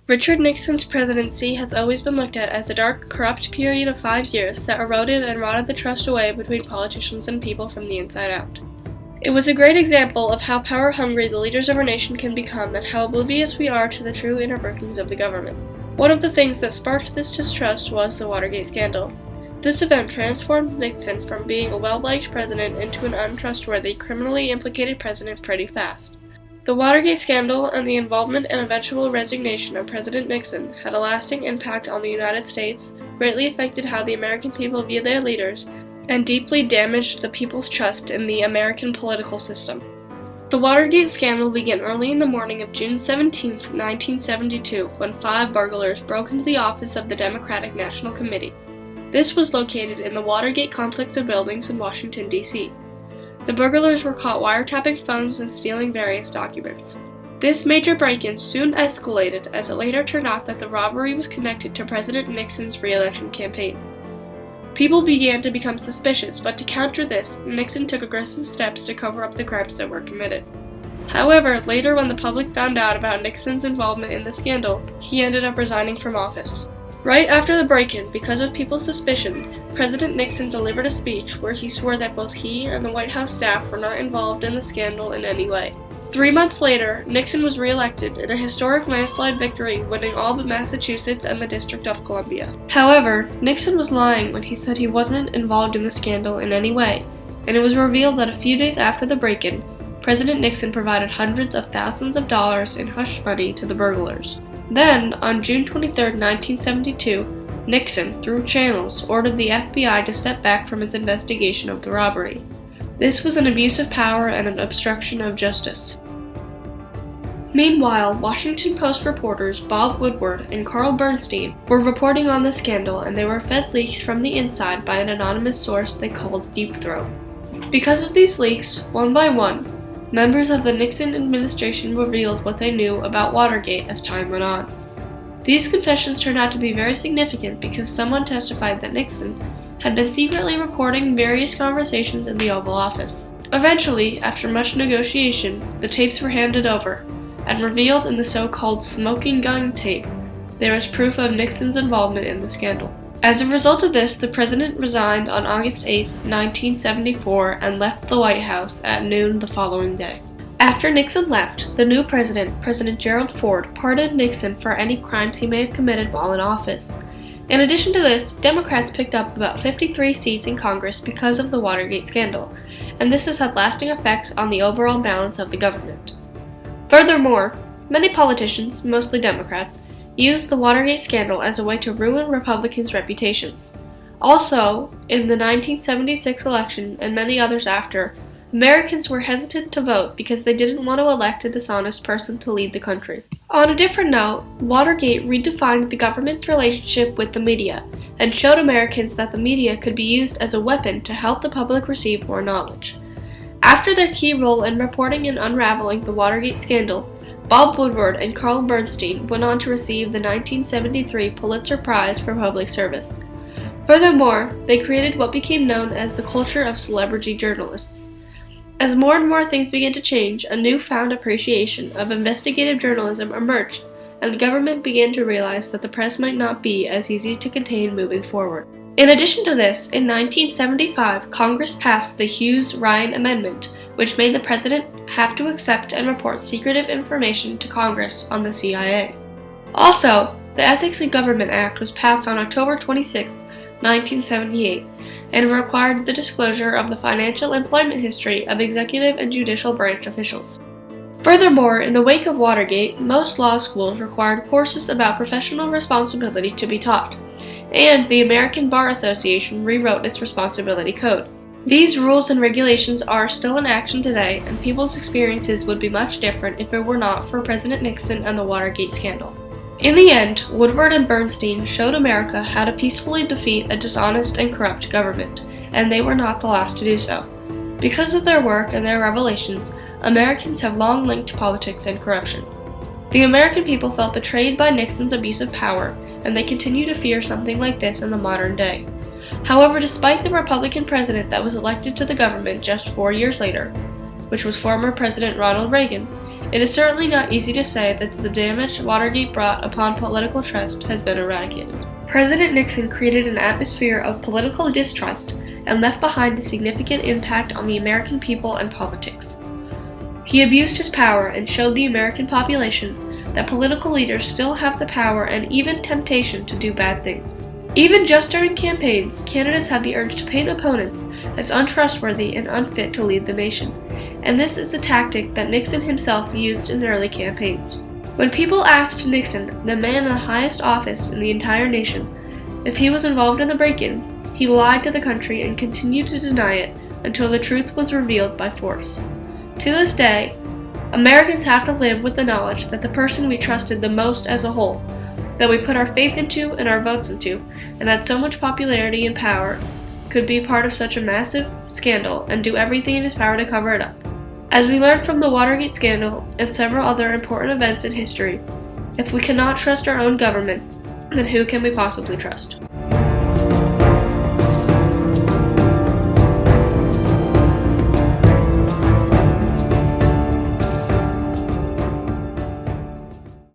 Richard Nixon's presidency has always been looked at as a dark, corrupt period of 5 years that eroded and rotted the trust away between politicians and people from the inside out. It was a great example of how power-hungry the leaders of our nation can become and how oblivious we are to the true inner workings of the government. One of the things that sparked this distrust was the Watergate scandal. This event transformed Nixon from being a well-liked president into an untrustworthy, criminally implicated president pretty fast. The Watergate scandal and the involvement and eventual resignation of President Nixon had a lasting impact on the United States, greatly affected how the American people view their leaders, and deeply damaged the people's trust in the American political system. The Watergate scandal began early in the morning of June 17, 1972, when 5 burglars broke into the office of the Democratic National Committee. This was located in the Watergate complex of buildings in Washington, D.C. The burglars were caught wiretapping phones and stealing various documents. This major break-in soon escalated as it later turned out that the robbery was connected to President Nixon's re-election campaign. People began to become suspicious, but to counter this, Nixon took aggressive steps to cover up the crimes that were committed. However, later when the public found out about Nixon's involvement in the scandal, he ended up resigning from office. Right after the break-in, because of people's suspicions, President Nixon delivered a speech where he swore that both he and the White House staff were not involved in the scandal in any way. 3 months later, Nixon was re-elected in a historic landslide victory, winning all but Massachusetts and the District of Columbia. However, Nixon was lying when he said he wasn't involved in the scandal in any way, and it was revealed that a few days after the break-in, President Nixon provided hundreds of thousands of dollars in hush money to the burglars. Then, on June 23, 1972, Nixon, through channels, ordered the FBI to step back from its investigation of the robbery. This was an abuse of power and an obstruction of justice. Meanwhile, Washington Post reporters Bob Woodward and Carl Bernstein were reporting on the scandal, and they were fed leaks from the inside by an anonymous source they called Deep Throat. Because of these leaks, one by one, members of the Nixon administration revealed what they knew about Watergate as time went on. These confessions turned out to be very significant because someone testified that Nixon had been secretly recording various conversations in the Oval Office. Eventually, after much negotiation, the tapes were handed over, and revealed in the so-called smoking gun tape, there was proof of Nixon's involvement in the scandal. As a result of this, the president resigned on August 8, 1974, and left the White House at noon the following day. After Nixon left, the new president, President Gerald Ford, pardoned Nixon for any crimes he may have committed while in office. In addition to this, Democrats picked up about 53 seats in Congress because of the Watergate scandal, and this has had lasting effects on the overall balance of the government. Furthermore, many politicians, mostly Democrats, used the Watergate scandal as a way to ruin Republicans' reputations. Also, in the 1976 election and many others after, Americans were hesitant to vote because they didn't want to elect a dishonest person to lead the country. On a different note, Watergate redefined the government's relationship with the media and showed Americans that the media could be used as a weapon to help the public receive more knowledge. After their key role in reporting and unraveling the Watergate scandal, Bob Woodward and Carl Bernstein went on to receive the 1973 Pulitzer Prize for Public Service. Furthermore, they created what became known as the culture of celebrity journalists. As more and more things began to change, a newfound appreciation of investigative journalism emerged, and the government began to realize that the press might not be as easy to contain moving forward. In addition to this, in 1975, Congress passed the Hughes-Ryan Amendment, which made the president have to accept and report secretive information to Congress on the CIA. Also, the Ethics in Government Act was passed on October 26, 1978, and required the disclosure of the financial employment history of executive and judicial branch officials. Furthermore, in the wake of Watergate, most law schools required courses about professional responsibility to be taught, and the American Bar Association rewrote its responsibility code. These rules and regulations are still in action today, and people's experiences would be much different if it were not for President Nixon and the Watergate scandal. In the end, Woodward and Bernstein showed America how to peacefully defeat a dishonest and corrupt government, and they were not the last to do so. Because of their work and their revelations, Americans have long linked politics and corruption. The American people felt betrayed by Nixon's abuse of power, and they continue to fear something like this in the modern day. However, despite the Republican president that was elected to the government just 4 years later, which was former President Ronald Reagan, It is certainly not easy to say that the damage Watergate brought upon political trust has been eradicated. President Nixon created an atmosphere of political distrust and left behind a significant impact on the American people and politics. He abused his power and showed the American population that political leaders still have the power and even temptation to do bad things. Even just during campaigns, candidates have the urge to paint opponents as untrustworthy and unfit to lead the nation, and this is a tactic that Nixon himself used in early campaigns. When people asked Nixon, the man in the highest office in the entire nation, if he was involved in the break-in, he lied to the country and continued to deny it until the truth was revealed by force. To this day, Americans have to live with the knowledge that the person we trusted the most as a whole, that we put our faith into and our votes into, and had so much popularity and power, could be part of such a massive scandal and do everything in his power to cover it up. As we learned from the Watergate scandal and several other important events in history, if we cannot trust our own government, then who can we possibly trust?